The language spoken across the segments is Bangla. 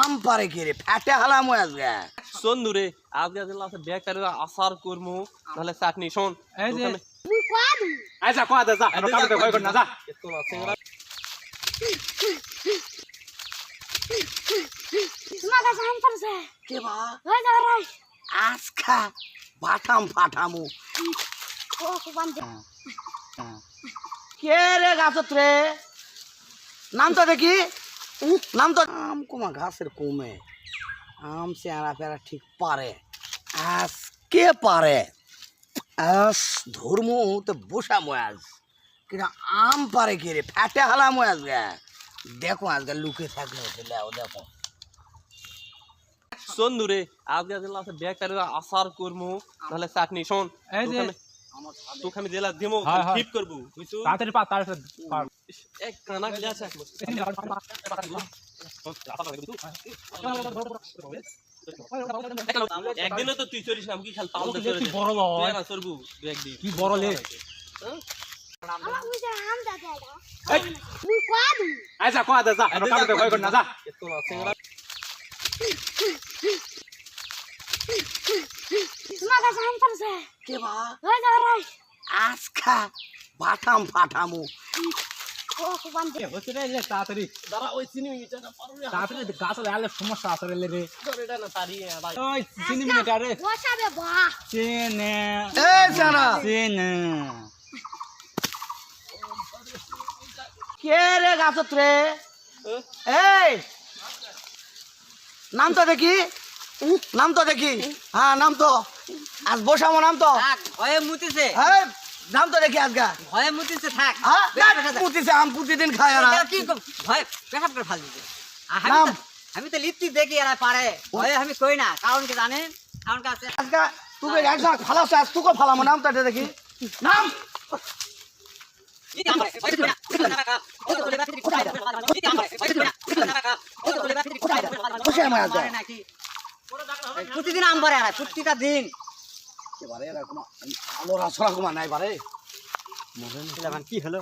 আম পারে কি রে ফেটে হালাম আজকে সন্দুরে আজকে দিলাম বেকারে আসার করমু নাহলে চাটনি শোন এই যে তুই কয়া দু আচ্ছা কয়া দে যা আমরা কাম কই কর না যা একটু না সিংড়া তোমার কাছে আম পারছে কে বা ওই যা রে আজকা পাঠাম পাঠামু ও কুবান দে কে রে গাছত রে নাম তো দেখি নাম তো আম কুমা ঘাসের কমে আম চেহারা পেরা ঠিক পারে আজকে পারে আস ধর্ম তো বসা ময়াজ কিন্তু আম পারে কি রে ফেটে হালাম আজকে দেখো আজকে লুকে থাকলে লেও দেখো সন্দুরে আজকে দিলাম বেকারে আসার করমু নাহলে চাটনি শোন এই যে তোকে আমি দিলা দিমু হ্যাঁ, হ্যাঁ। টিপ করবু বুঝছো তাড়াতাড়ি তাড়াতাড়ি এক কানা গ্লাস এক একদিনও তো তুই চলিস না আমি কি খাল পাল কি বড় লয় না চলবু একদিন কি বড় লে আমার বুঝে আম দা দে তুই কয়া দু আচ্ছা কয়া দে যা আমরা কাম কই কর না যা একটু না সিংড়া তোমার কাছে আম পারছে কে বা ওই যা রে আজকা পাঠাম পাঠামু ও কুবান দে হচ্ছে রে তাড়াতাড়ি দাঁড়া ওই চিনি মিটাটা পারু না তাড়াতাড়ি গাছ আলে সমস্যা আছে রে ধর এটা না তারি ভাই ওই চিনি মিনিট আরে বসাবে বা চেনে এ জানা চেনে কে রে গাছত রে এই নাম তো দেখি নাম তো দেখি হ্যাঁ নাম তো আজ বসাবো নাম তো থাক ভয়ে মুতিছে এই নাম তো দেখি আজকে ভয়ে মুতিছে থাক হ্যাঁ পুতিছে আম প্রতিদিন খায় আর এটা কি ভয় পেশাব করে ফাল দিতে নাম? আমি তো লিপ্তি দেখি এরা পারে ভয়ে আমি কই না কারণ কি জানেন কারণ কি আছে আজকে তুই একজন ফালাস আজ তুকে ফালামো নাম তো এটা দেখি নাম বসে আমার আজকে নাকি প্রতিদিন আম পারে আর প্রতিটা দিন এবারে এরকম আলো রাসরা কুমা নাই বারে কি হলো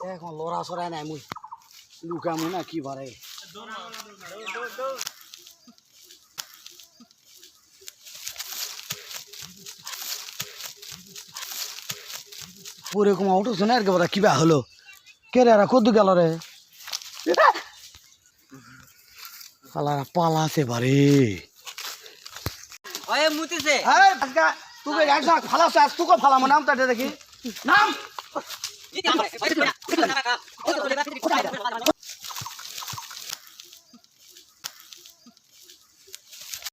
এখন লড়া সরাই নাই মুই লুকামু না কি বারে পুরে কুমা উঠো শোনা আর কে কিবা হলো কে রে এরা কদ্দু গেল রে পালারা পালাছে বারে ভয়ে মুতিছে এই আজকে তুই একজন ফালাস আজ তুকে ফালামো নাম তো এটা দেখি নাম